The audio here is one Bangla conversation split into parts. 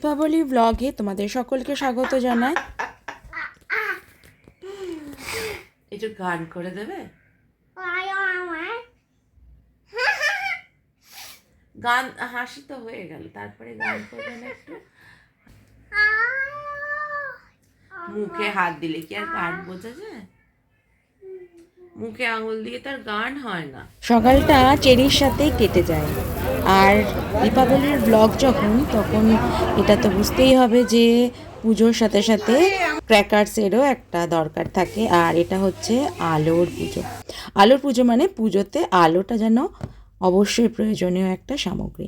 দীপাবলি ব্লগে তোমাদের সকলকে স্বাগত জানাই। একটু গান করে দেবে? গান হাসি তো হয়ে গেল, তারপরে গান করবে না একটু? মুখে হাত দিলে কি আর গান বোঝা যায়? মুখে আঙুল দিয়ে তার গান হয় না। সকালটা চেরির সাথেই কেটে যায়। আর দীপাবলির ব্লগ তখন এটা তো বুঝতেই হবে যে পুজোর সাথে সাথে ক্র্যাকার্সেরও একটা দরকার থাকে। আর এটা হচ্ছে আলোর পুজো। আলোর পুজো মানে পুজোতে আলোটা যেন অবশ্যই প্রয়োজনীয় একটা সামগ্রী।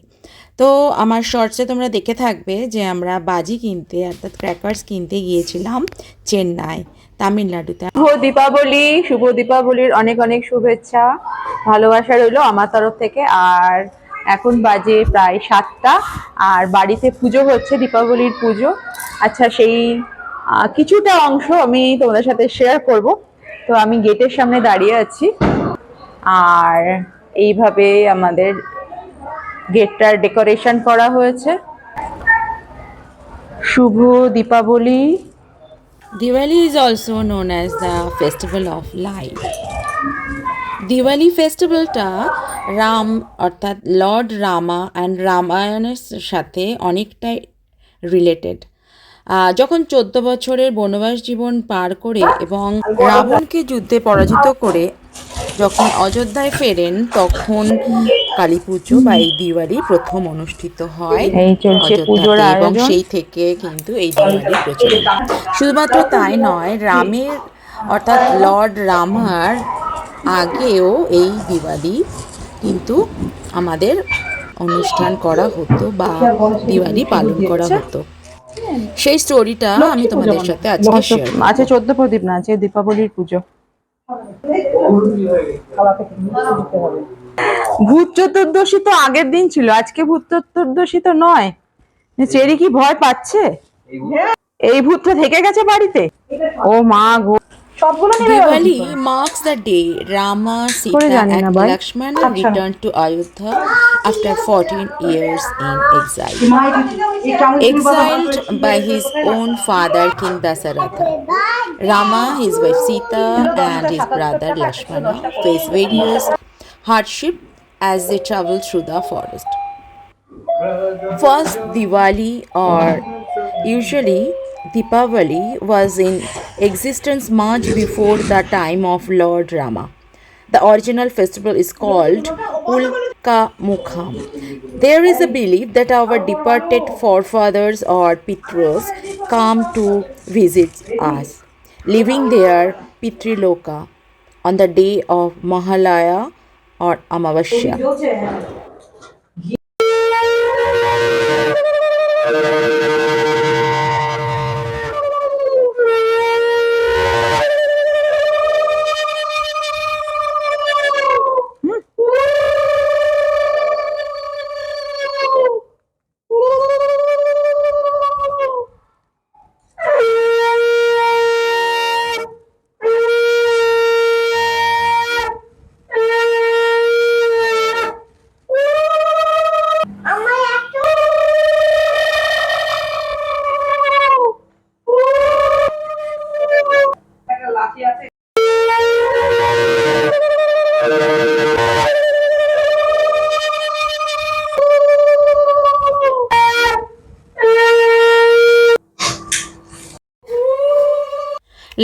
তো আমার শর্টসে তোমরা দেখে থাকবে যে আমরা বাজি কিনতে অর্থাৎ ক্র্যাকার্স কিনতে গিয়েছিলাম চেন্নাই, তামিলনাড়ুতে। শুভ দীপাবলির অনেক অনেক শুভেচ্ছা, ভালোবাসা রইলো আমার তরফ থেকে। আর এখন বাজে প্রায় 7টা, আর বাড়িতে পুজো হচ্ছে, দীপাবলির পুজো। আচ্ছা, সেই কিছুটা অংশ আমি তোমাদের সাথে শেয়ার করব। তো আমি গেটের সামনে দাঁড়িয়ে আছি, আর এইভাবে আমাদের গেটটার ডেকোরেশন করা হয়েছে। শুভ Deepavali. Diwali is also known as the festival of light. Diwali ফেস্টিভ্যালটা Ram অর্থাৎ লর্ড রামা অ্যান্ড রামায়ণের সাথে অনেকটাই রিলেটেড। যখন 14 বছরের বনবাস জীবন পার করে এবং রাবণকে যুদ্ধে পরাজিত করে যখন অযোধ্যায় ফেরেন, তখন কালী পুজো বা এই দিওয়ালি প্রথম অনুষ্ঠিত হয় অযোধ্যাতে, এবং সেই থেকে কিন্তু এই দিওয়ালি প্রচলিত। শুধুমাত্র তাই নয়, রামের অর্থাৎ লর্ড রামার আগেও এই দিওয়ালি কিন্তু আমাদের অনুষ্ঠান করা হতো বা দিওয়ালি পালন করা হতো। সেই স্টোরিটা আমি তোমাদের সাথে আজকে শেয়ার করব। আজকে 14 প্রদীপ না, আজকে দীপাবলির পুজো। ভূত চতুর্দশী তো আগের দিন ছিল, আজকে ভূত চতুর্দশী তো নয়। চেরি কি ভয় পাচ্ছে? এই ভূতটা থেকে গেছে বাড়িতে। ও মা গো! Diwali marks the day Rama, Sita and Lakshmana returned to Ayodhya after 14 years in exile. Exiled by his own father King Dasaratha, Rama, his wife Sita and his brother Lakshmana face various hardships as they travel through the forest. First Diwali, or usually Deepavali, was in existence much before the time of Lord Rama. The original festival is called Ulka Mukham. There is a belief that our departed forefathers or Pitros come to visit us, living their Pitriloka on the day of Mahalaya or Amavasya.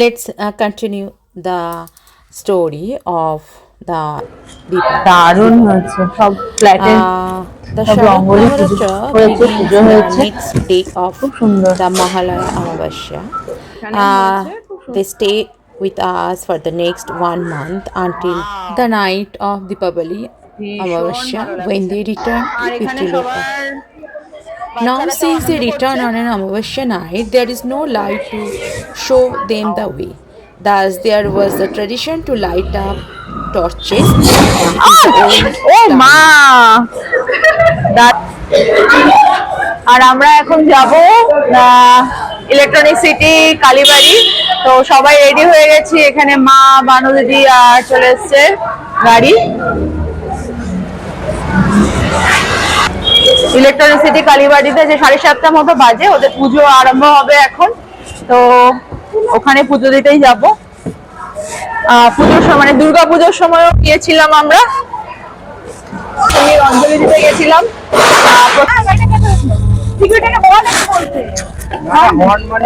Let's continue the story of the Deepavali. দারুণ হচ্ছে, সব ফ্ল্যাটে The রঙ্গোলি Sharatnavratri হয়েছে, begins পুজো the হয়েছে, next day of খুব সুন্দর। the Mahalaya Amavasya. They stay with us for the next 1 month until the night of Deepavali Amavasya, when they return to Pitriloka. Now, since they return on an Amavasya night, there is no light to show them the way. Thus, there was the tradition to light up torches. ও মা! আর আমরা এখন যাব ইলেকট্রনিক সিটি কালীবাড়ি। তো সবাই রেডি হয়ে গেছি, এখানে মা, বানু দিদি আর চলে এসছে গাড়ি। ইলেকট্রনিক সিটি কালীবাড়িতে যে 7:30 মতো বাজে, ওদের পুজো আরম্ভ হবে এখন। তো ওখানে পুজো দিতেই যাব। পুজোর সময় মানে দুর্গা পুজোর সময়ও গিয়েছিলাম আমরা, অঞ্জলি দিতে গেছিলাম।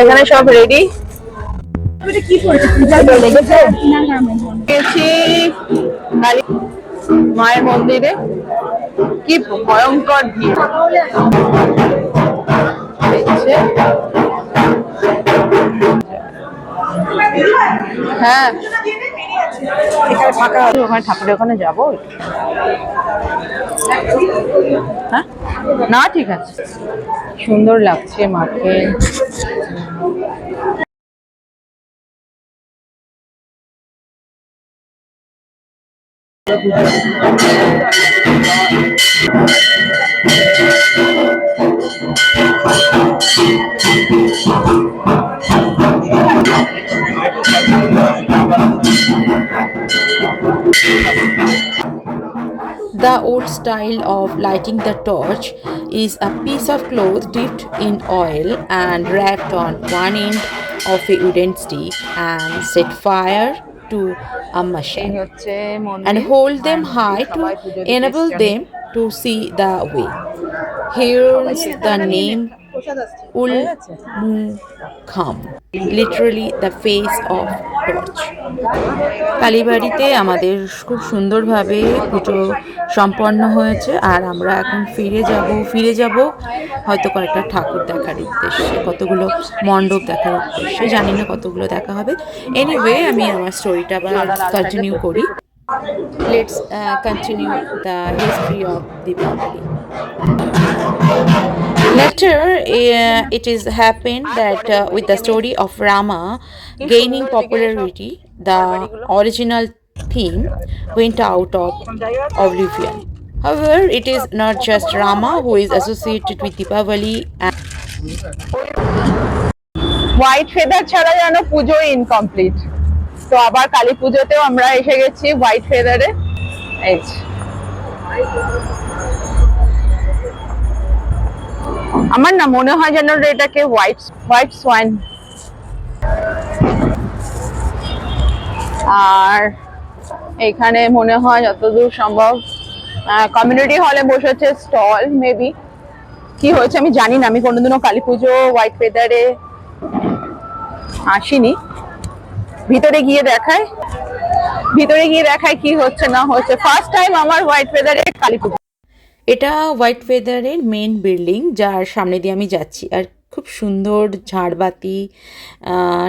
এখানে সব রেডি। মায়ের মন্দিরে কি ভয়ঙ্কর ভিড়। হ্যাঁ, ওখানে ঠাকুরের ওখানে যাবো। হ্যাঁ না, ঠিক আছে, সুন্দর লাগছে মাকে। The old style of lighting the torch is a piece of cloth dipped in oil and wrapped on one end of a wooden stick and set fire to a machine and hold them high to enable them to see the way. Hence the name Ulmukham, literally the face of torch. কালীবাড়িতে আমাদের খুব সুন্দরভাবে পুজো সম্পন্ন হয়েছে, আর আমরা এখন ফিরে যাব হয়তো কয়েকটা ঠাকুর দেখার উদ্দেশ্যে, কতগুলো মণ্ডপ দেখার উদ্দেশ্যে, জানি না কতগুলো দেখা হবে। এনিওয়ে, আমি আমার স্টোরিটা আবার কন্টিনিউ করি। Let's continue the history of Deepavali. Later, it is happened that with the story of Rama gaining popularity, the original theme went out of oblivion. However, it is not just Rama who is associated with Deepavali. White feather ছাড়া যেন পুজো ইনকমপ্লিট। তো আবার কালী পুজোতেও আমরা এসে গেছি হোয়াইট ফেদারে। এই আমার না মনে হয় যেন এটাকে হোয়াইট সোয়ান। আর এখানে মনে হয় যতদূর সম্ভব কমিউনিটি হলে বসেছে স্টল, মেবি কি হয়েছে আমি জানি না, আমি কোনোদিনও কালী পুজো হোয়াইট ফেদারে আসিনি। ভিতরে গিয়ে দেখায় কি হচ্ছে না হচ্ছে। ফার্স্ট টাইম আমার হোয়াইট ফেদারে কালী পুজো। এটা হোয়াইট ফেদারের মেন বিল্ডিং, যার সামনে দিয়ে আমি যাচ্ছি, আর খুব সুন্দর ঝাড়বাতি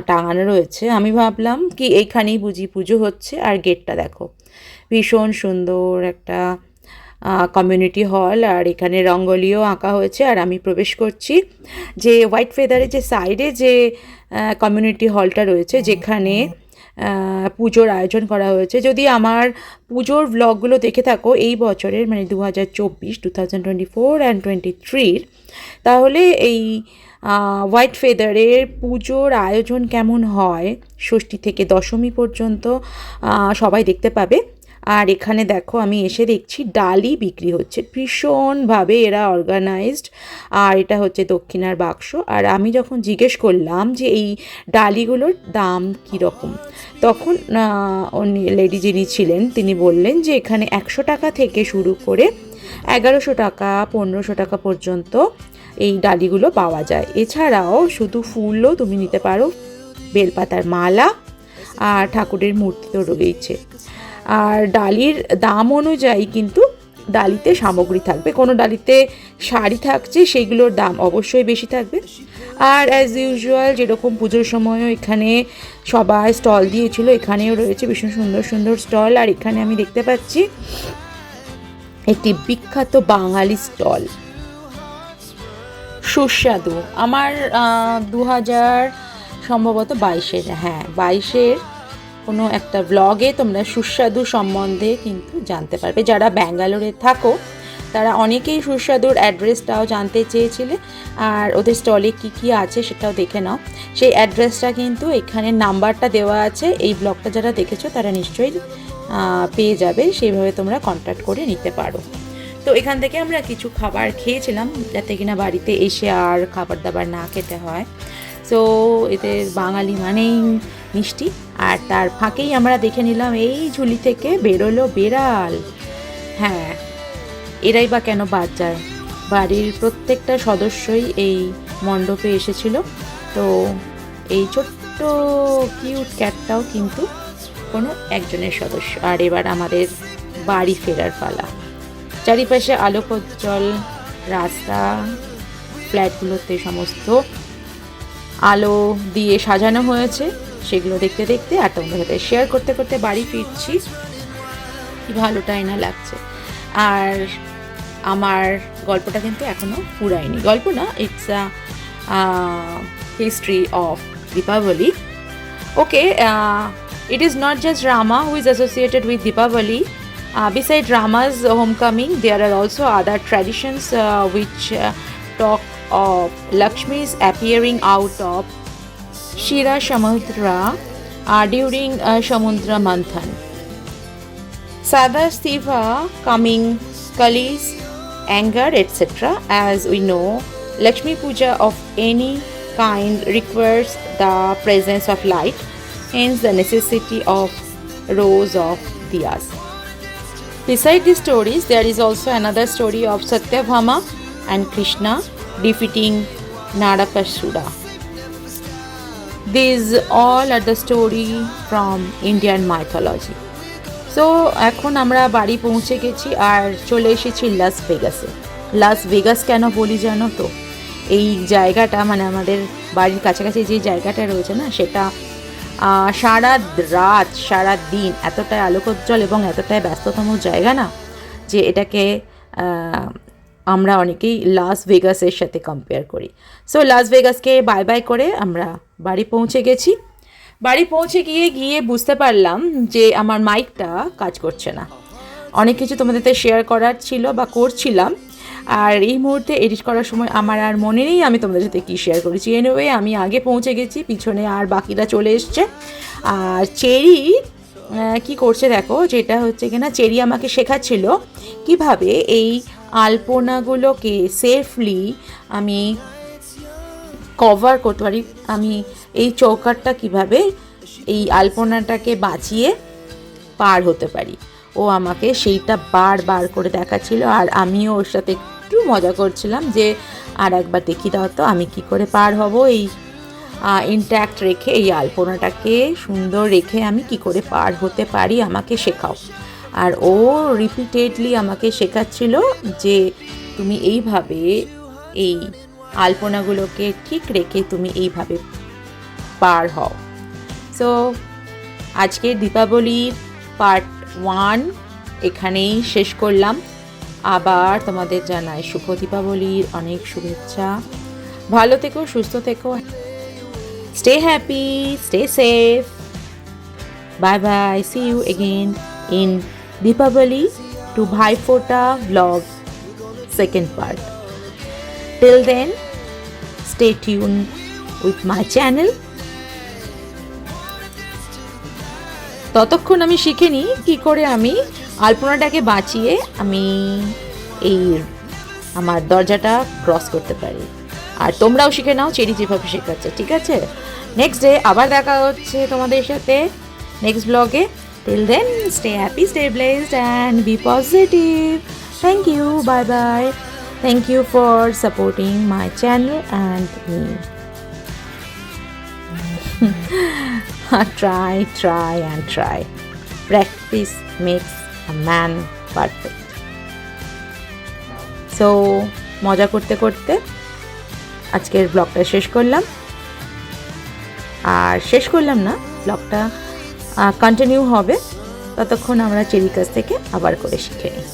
টাঙানো রয়েছে। আমি ভাবলাম কি এইখানেই বুঝি পুজো হচ্ছে। আর গেটটা দেখো, ভীষণ সুন্দর একটা কমিউনিটি হল, আর এখানে রঙ্গোলিও আঁকা হয়েছে। আর আমি প্রবেশ করছি যে হোয়াইট ফেদারের যে সাইডে যে কমিউনিটি হলটা রয়েছে, যেখানে পুজোর আয়োজন করা হয়েছে। যদি আমার পুজোর ব্লগগুলো দেখে থাকো এই বছরের, মানে 2024 অ্যান্ড 23, তাহলে এই হোয়াইট ফেদারের পুজোর আয়োজন কেমন হয় ষষ্ঠী থেকে দশমী পর্যন্ত সবাই দেখতে পাবে। আর এখানে দেখো, আমি এসে দেখছি ডালি বিক্রি হচ্ছে, ভীষণভাবে এরা অর্গানাইজড। আর এটা হচ্ছে দক্ষিণার বাক্স। আর আমি যখন জিজ্ঞেস করলাম যে এই ডালিগুলোর দাম কীরকম, তখন লেডি যিনি ছিলেন তিনি বললেন যে এখানে 100 টাকা থেকে শুরু করে 1100 টাকা 1500 টাকা পর্যন্ত এই ডালিগুলো পাওয়া যায়। এছাড়াও শুধু ফুলও তুমি নিতে পারো, বেলপাতার মালা আর ঠাকুরের মূর্তি তো রয়েছে। আর ডালির দাম অনুযায়ী কিন্তু ডালিতে সামগ্রী থাকবে, কোনো ডালিতে শাড়ি থাকছে সেইগুলোর দাম অবশ্যই বেশি থাকবে। আর অ্যাজ ইউজুয়াল যেরকম পুজোর সময়ও এখানে সবাই স্টল দিয়েছিল, এখানেও রয়েছে ভীষণ সুন্দর সুন্দর স্টল। আর এখানে আমি দেখতে পাচ্ছি একটি বিখ্যাত বাঙালি স্টল, সুস্বাদু। আমার 2000 সম্ভবত 22-এর, হ্যাঁ 22-এর কোনো একটা ব্লগে তোমরা সুস্বাদু সম্বন্ধে কিন্তু জানতে পারবে। যারা ব্যাঙ্গালোরে থাকো তারা অনেকেই সুস্বাদুর অ্যাড্রেসটাও জানতে চেয়েছিলে, আর ওদের স্টলে কি কি আছে সেটাও দেখে নাও। সেই অ্যাড্রেসটা কিন্তু এখানে নাম্বারটা দেওয়া আছে, এই ব্লগটা যারা দেখেছো তারা নিশ্চয়ই পেয়ে যাবে, সেইভাবে তোমরা কন্ট্যাক্ট করে নিতে পারো। তো তো এখান থেকে আমরা কিছু খাবার খেয়েছিলাম যাতে কিনা বাড়িতে এসে আর খাবার দাবার না খেতে হয়। সো এদের বাঙালি মানেই মিষ্টি। আর তার ফাঁকেই আমরা দেখে নিলাম এই ঝুলি থেকে বেরোলো বেড়াল। হ্যাঁ, এরাই বা কেন বাদ যায়, বাড়ির প্রত্যেকটা সদস্যই এই মণ্ডপে এসেছিল। তো এই ছোট্ট কিউট ক্যাটটাও কিন্তু কোনো একজনের সদস্য। আর এবার আমাদের বাড়ি ফেরার পালা। চারিপাশে আলোকোজ্জ্বল রাস্তা, ফ্ল্যাটগুলোতে সমস্ত আলো দিয়ে সাজানো হয়েছে, সেগুলো দেখতে দেখতে আর তোমাদের সাথে শেয়ার করতে করতে বাড়ি ফিরছি। কি ভালোটাই না লাগছে। আর আমার গল্পটা কিন্তু এখনো ফুরায়নি। গল্প না, it's a history of Deepavali. Okay, it is not just Rama who is associated with Deepavali. Beside Rama's homecoming, there are also other traditions which talk of Lakshmi's appearing out of Shira Samudra during Samudra Manthan. Sada Siva coming, Kali's anger, etc. As we know, Lakshmi Puja of any kind requires the presence of light, hence the necessity of rows of diyas. Beside these stories, there is also another story of Satyabhama and Krishna defeating Narakasura. These all are the story from Indian mythology. So এখন আমরা বাড়ি পৌঁছে গেছি আর চলে এসেছি লাস ভেগাসে। লাস ভেগাস কেন বলি জানো তো? এই জায়গাটা মানে আমাদের বাড়ির কাছাকাছি যে জায়গাটা রয়েছে না, সেটা সারা রাত সারা দিন এতটাই আলোকোজ্জ্বল এবং এতটাই ব্যস্ততম জায়গা না, যে এটাকে আমরা অনেকেই লাস ভেগাসের সাথে কম্পেয়ার করি। সো লাস ভেগাসকে বাই বাই করে আমরা বাড়ি পৌঁছে গেছি। বাড়ি পৌঁছে গিয়ে বুঝতে পারলাম যে আমার মাইকটা কাজ করছে না। অনেক কিছু তোমাদের সাথে শেয়ার করার ছিল বা করছিলাম, আর এই মুহূর্তে এডিট করার সময় আমার আর মনে নেই আমি তোমাদের সাথে কী শেয়ার করেছি। এনিওয়ে আমি আগে পৌঁছে গেছি, পিছনে আর বাকিরা চলে এসছে। আর চেরি কি করছে দেখো, যেটা হচ্ছে কিনা চেরি আমাকে শেখাচ্ছিল কিভাবে এই আলপনাগুলোকে সেফলি আমি কভার করতে পারি, আমি এই চৌকাটটা কিভাবে এই আলপনাটাকে বাঁচিয়ে পার হতে পারি। ও আমাকে সেইটা বারবার করে দেখাচ্ছিল, আর আমিও ওর সাথে একটু মজা করছিলাম যে আর একবার দেখিয়ে দাও তো আমি কি করে পার হব, এই ইনট্যাক্ট রেখে এই আলপনাটাকে সুন্দর রেখে আমি কি করে পার হতে পারি, আমাকে শেখাও। আর ও রিপিটেডলি আমাকে শেখাচ্ছিল যে তুমি এইভাবে এই আলপনাগুলোকে ঠিক রেখে তুমি এইভাবে পার হও। সো আজকের দীপাবলির পার্ট 1 এখানেই শেষ করলাম। আবার তোমাদের জানাই শুভ দীপাবলির অনেক শুভেচ্ছা। ভালো থেকো, সুস্থ থেকো, stay happy, stay safe. Bye bye, see you again in Deepavali to Bhaifota vlog second part. Till then, stay tuned with my channel. ততক্ষণ আমি শিখে নিই কী করে আমি আলপনাটাকে বাঁচিয়ে আমি এই আমার দরজাটা ক্রস করতে পারি। আর তোমরাও শিখে নাও চেরি যেভাবে শেখাচ্ছে, ঠিক আছে? নেক্সট ডে আবার দেখা হচ্ছে তোমাদের সাথে নেক্সট ব্লগে। Till then, stay happy, stay blessed and be positive. Thank you, bye bye. Thank you for supporting my channel and me. Try and try. Practice makes a man perfect. So, মজা করতে করতে আজকের ব্লগটা শেষ করলাম। আর শেষ করলাম না, ব্লগটা কন্টিনিউ হবে, ততক্ষণ আমরা চেরির কাছ থেকে আবার করে শিখে নিই।